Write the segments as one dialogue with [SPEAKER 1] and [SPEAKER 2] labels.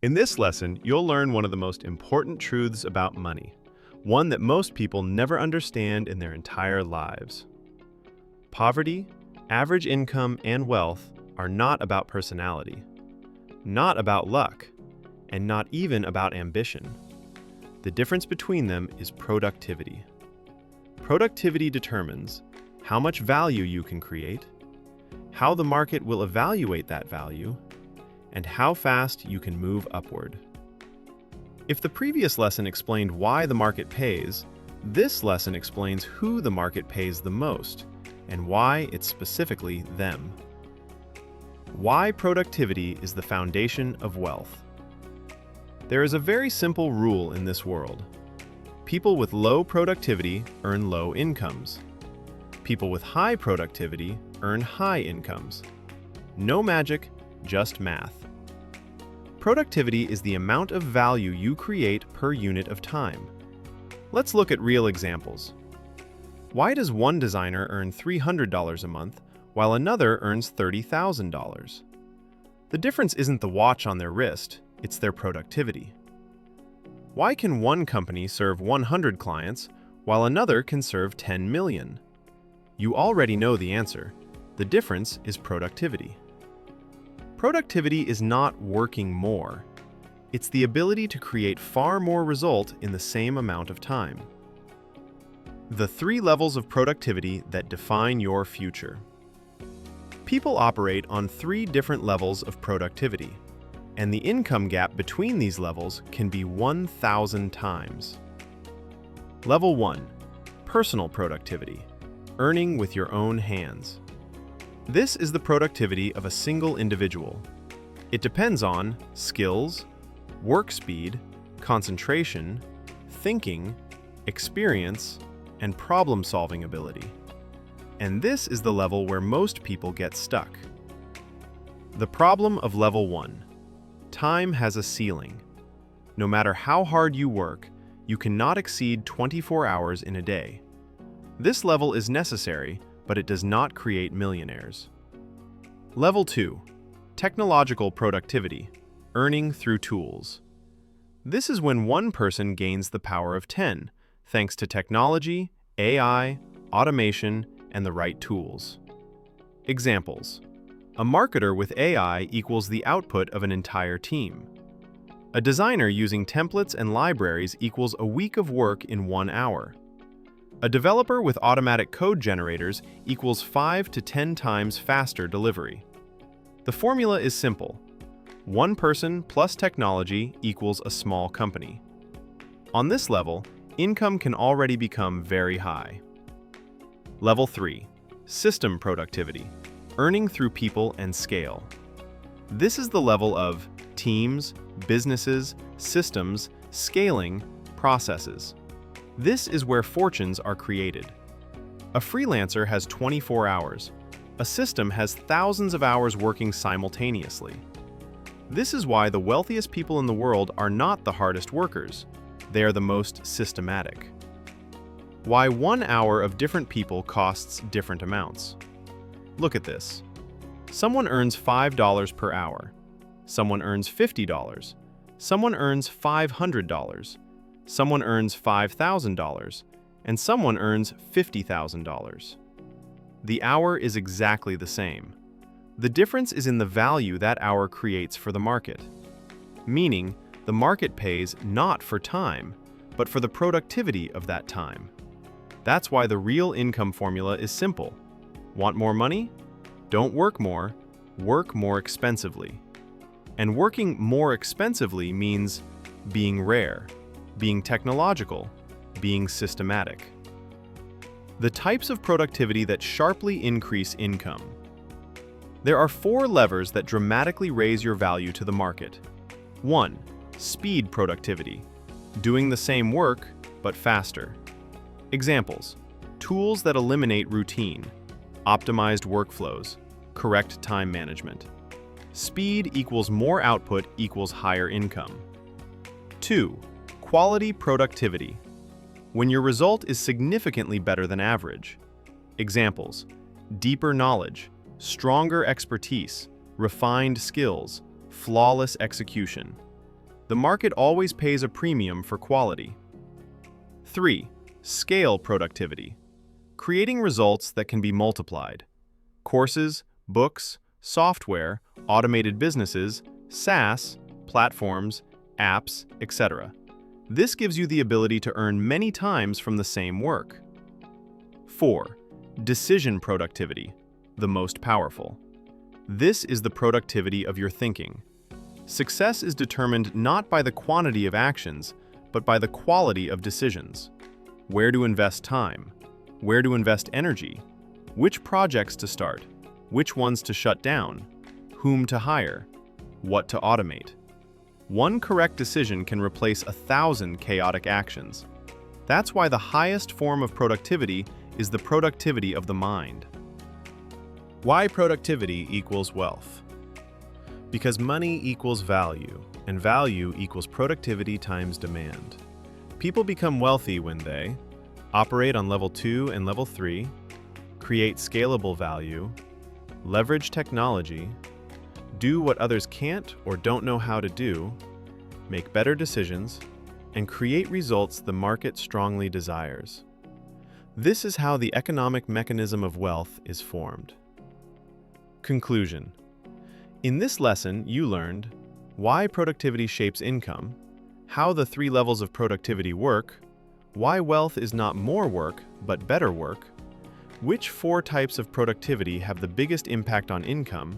[SPEAKER 1] In this lesson, you'll learn one of the most important truths about money, one that most people never understand in their entire lives. Poverty, average income, and wealth are not about personality, not about luck, and not even about ambition. The difference between them is productivity. Productivity determines how much value you can create, how the market will evaluate that value, and how fast you can move upward. If the previous lesson explained why the market pays, this lesson explains who the market pays the most and why it's specifically them. Why productivity is the foundation of wealth. There is a very simple rule in this world. People with low productivity earn low incomes. People with high productivity earn high incomes. No magic, just math. Productivity is the amount of value you create per unit of time. Let's look at real examples. Why does one designer earn $300 a month while another earns $30,000? The difference isn't the watch on their wrist, it's their productivity. Why can one company serve 100 clients while another can serve 10 million? You already know the answer. The difference is productivity. Productivity is not working more. It's the ability to create far more result in the same amount of time. The 3 levels of productivity that define your future. People operate on 3 different levels of productivity, and the income gap between these levels can be 1,000 times. Level 1. Personal productivity. Earning with your own hands. This is the productivity of a single individual. It depends on skills, work speed, concentration, thinking, experience, and problem-solving ability. And this is the level where most people get stuck. The problem of level 1. Time has a ceiling. No matter how hard you work, you cannot exceed 24 hours in a day. This level is necessary, but it does not create millionaires. Level 2. Technological productivity. Earning through tools. This is when one person gains the power of 10, thanks to technology, AI, automation, and the right tools. Examples. A marketer with AI equals the output of an entire team. A designer using templates and libraries equals a week of work in 1 hour. A developer with automatic code generators equals 5 to 10 times faster delivery. The formula is simple. One person plus technology equals a small company. On this level, income can already become very high. Level 3. System productivity. Earning through people and scale. This is the level of teams, businesses, systems, scaling, processes. This is where fortunes are created. A freelancer has 24 hours. A system has thousands of hours working simultaneously. This is why the wealthiest people in the world are not the hardest workers. They are the most systematic. Why 1 hour of different people costs different amounts. Look at this. Someone earns $5 per hour. Someone earns $50. Someone earns $500. Someone earns $5,000, and someone earns $50,000. The hour is exactly the same. The difference is in the value that hour creates for the market. Meaning, the market pays not for time, but for the productivity of that time. That's why the real income formula is simple. Want more money? Don't work more expensively. And working more expensively means being rare, being technological, being systematic. The types of productivity that sharply increase income. There are 4 levers that dramatically raise your value to the market. 1. Speed productivity. Doing the same work, but faster. Examples. Tools that eliminate routine. Optimized workflows. Correct time management. Speed equals more output equals higher income. 2. Quality productivity. When your result is significantly better than average. Examples: deeper knowledge, stronger expertise, refined skills, flawless execution. The market always pays a premium for quality. 3. Scale productivity. Creating results that can be multiplied. Courses, books, software, automated businesses, SaaS, platforms, apps, etc. This gives you the ability to earn many times from the same work. 4. Decision productivity, the most powerful. This is the productivity of your thinking. Success is determined not by the quantity of actions, but by the quality of decisions. Where to invest time? Where to invest energy? Which projects to start? Which ones to shut down? Whom to hire? What to automate? One correct decision can replace 1,000 chaotic actions. That's why the highest form of productivity is the productivity of the mind. Why productivity equals wealth? Because money equals value, and value equals productivity times demand. People become wealthy when they operate on level 2 and level 3, create scalable value, leverage technology, do what others can't or don't know how to do, make better decisions, and create results the market strongly desires. This is how the economic mechanism of wealth is formed. Conclusion. In this lesson, you learned why productivity shapes income, how the 3 levels of productivity work, why wealth is not more work, but better work, which 4 types of productivity have the biggest impact on income,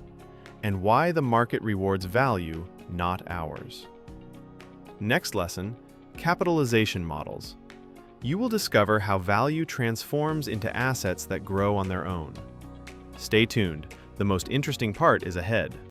[SPEAKER 1] and why the market rewards value, not hours. Next lesson, capitalization models. You will discover how value transforms into assets that grow on their own. Stay tuned, the most interesting part is ahead.